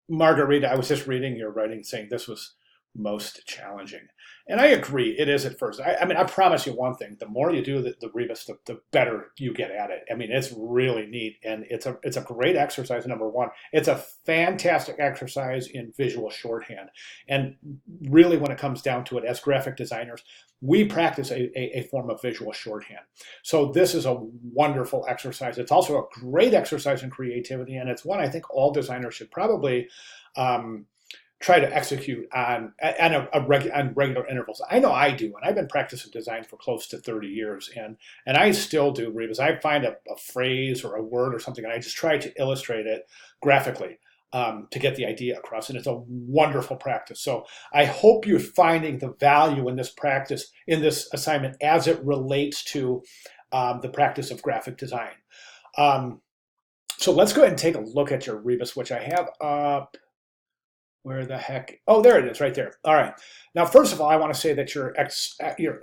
Margarita, I was just reading your writing saying this was most challenging. And I agree, it is at first. I mean, I promise you one thing: the more you do the Rebus, the better you get at it. I mean, it's really neat, and it's a great exercise. Number one, it's a fantastic exercise in visual shorthand. And really, when it comes down to it, as graphic designers, we practice a form of visual shorthand. So this is a wonderful exercise. It's also a great exercise in creativity, and it's one I think all designers should probably um, try to execute on regular intervals. I know I do, and I've been practicing design for close to 30 years, and I still do, Rebus. I find a phrase or a word or something, and I just try to illustrate it graphically to get the idea across, and it's a wonderful practice. So I hope you're finding the value in this practice, in this assignment, as it relates to the practice of graphic design. Um, so let's go ahead and take a look at your Rebus, which I have up. Where the heck? Oh, there it is, right there. All right. Now, first of all, I want to say that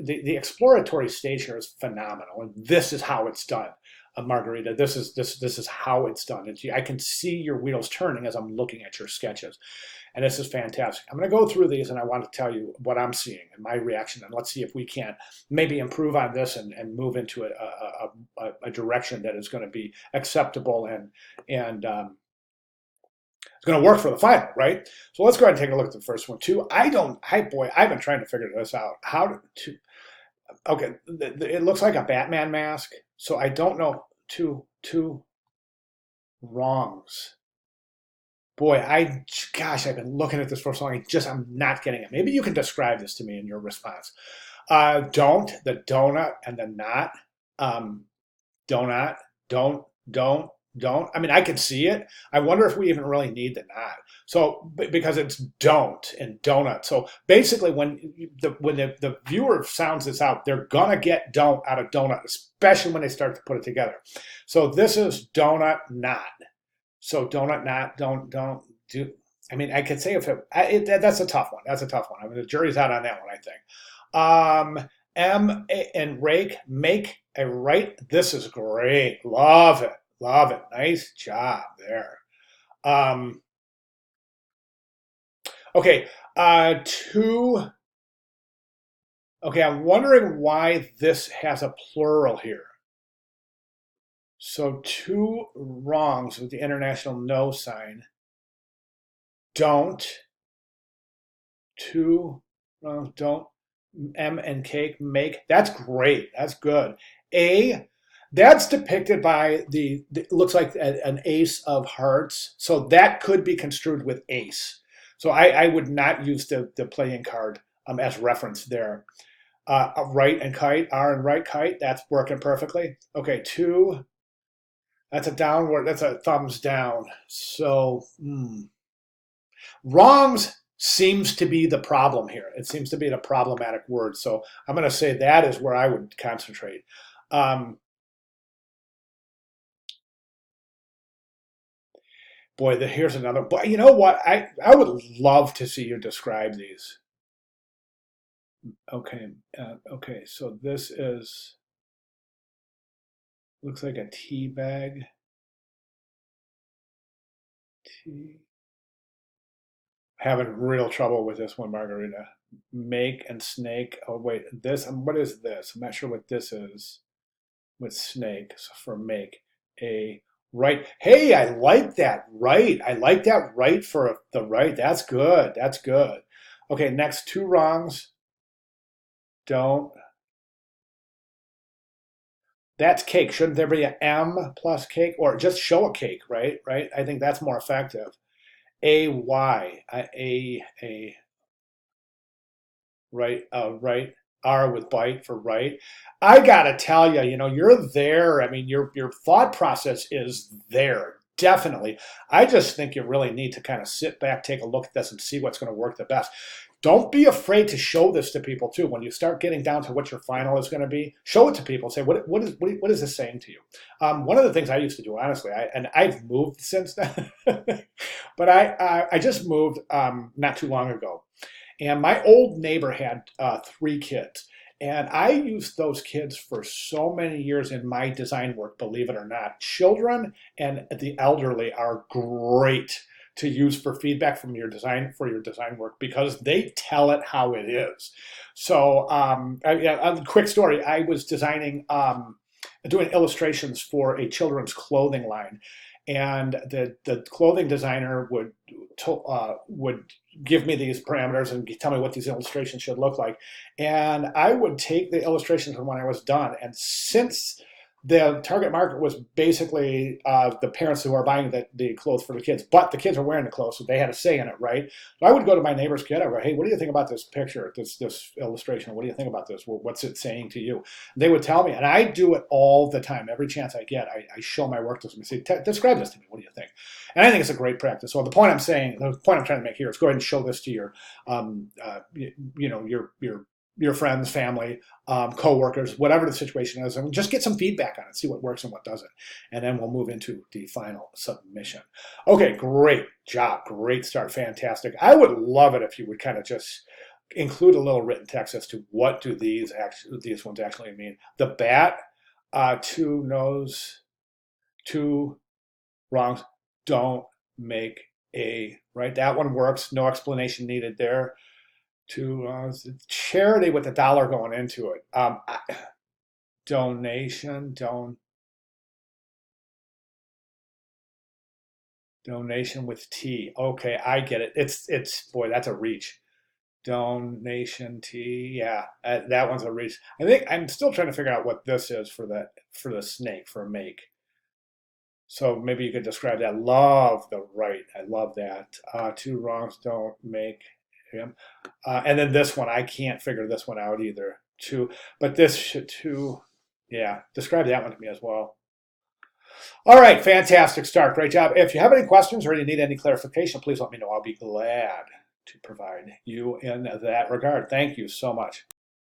the exploratory stage here is phenomenal, and this is how it's done, Margarita. This is how it's done. I can see your wheels turning as I'm looking at your sketches, and this is fantastic. I'm going to go through these, and I want to tell you what I'm seeing and my reaction, and let's see if we can maybe improve on this and move into a direction that is going to be acceptable and it's going to work for the final, right? So let's go ahead and take a look at the first one too. I've been trying to figure this out. Okay, it looks like a Batman mask. So I don't know, two wrongs. Boy, gosh, I've been looking at this for so long. I'm not getting it. Maybe you can describe this to me in your response. Don't, the donut and the not. Um, donut, don't. I mean, I can see it. I wonder if we even really need the not. So because it's don't and donut. So basically, when the viewer sounds this out, they're gonna get don't out of donut, especially when they start to put it together. So this is donut not. So donut not don't do. I mean, I could say that's a tough one. That's a tough one. I mean, the jury's out on that one, I think. And rake, make a right. This is great. Love it. Love it. Nice job there. Um, okay. Two. Okay. I'm wondering why this has a plural here. So two wrongs with the international no sign. Don't. Two wrongs. Don't. M and cake, make. That's great. That's good. A, that's depicted by it looks like an ace of hearts. So that could be construed with ace. So I would not use the playing card as reference there. Right and kite, R and right kite, that's working perfectly. Okay, two, that's a downward, that's a thumbs down. So, wrongs seems to be the problem here. It seems to be the problematic word. So I'm going to say that is where I would concentrate. Um, boy, here's another. But you know what? I would love to see you describe these. Okay, okay. So this is looks like a tea bag. Tea. Having real trouble with this one, Margarita. Make and snake. Oh wait, this. What is this? I'm not sure what this is. With snake, so for make a right. Hey, I like that right. I like that right for the right. That's good. That's good. Okay, next two wrongs. Don't. That's cake. Shouldn't there be an M plus cake or just show a cake, right? Right. I think that's more effective. A Y a right, right. R with bite for right. I gotta tell you, you're there. I mean, your thought process is there, definitely. I just think you really need to kind of sit back, take a look at this, and see what's going to work the best. Don't be afraid to show this to people too. When you start getting down to what your final is going to be, show it to people. Say, what is this saying to you? One of the things I used to do, honestly, and I've moved since then, but I just moved not too long ago, and my old neighbor had three kids. And I used those kids for so many years in my design work, believe it or not. Children and the elderly are great to use for feedback from your design for your design work because they tell it how it is. So, a quick story: I was designing, doing illustrations for a children's clothing line, and the clothing designer would give me these parameters and tell me what these illustrations should look like, and I would take the illustrations when I was done, and since the target market was basically the parents who are buying the clothes for the kids, but the kids are wearing the clothes, so they had a say in it, right? So I would go to my neighbor's kid. I would go, hey, what do you think about this picture, this illustration? What do you think about this? What's it saying to you? They would tell me, and I do it all the time. Every chance I get, I show my work to them and say, describe this to me. What do you think? And I think it's a great practice. So the point I'm trying to make here is go ahead and show this to your, your friends, family, coworkers, whatever the situation is, and just get some feedback on it, see what works and what doesn't. And then we'll move into the final submission. Okay, great job. Great start. Fantastic. I would love it if you would kind of just include a little written text as to what do these ones actually mean. The bat, two no's, two wrongs, don't make a, right? That one works. No explanation needed there. To charity with a dollar going into it. Donation with T. Okay, I get it. It's boy, that's a reach. Donation T. Yeah, that one's a reach. I think I'm still trying to figure out what this is for the snake for make. So maybe you could describe that. Love the right. I love that. Two wrongs don't make him. And then this one, I can't figure this one out either. But this should yeah, describe that one to me as well. All right, fantastic start. Great job. If you have any questions or you need any clarification, please let me know. I'll be glad to provide you in that regard. Thank you so much.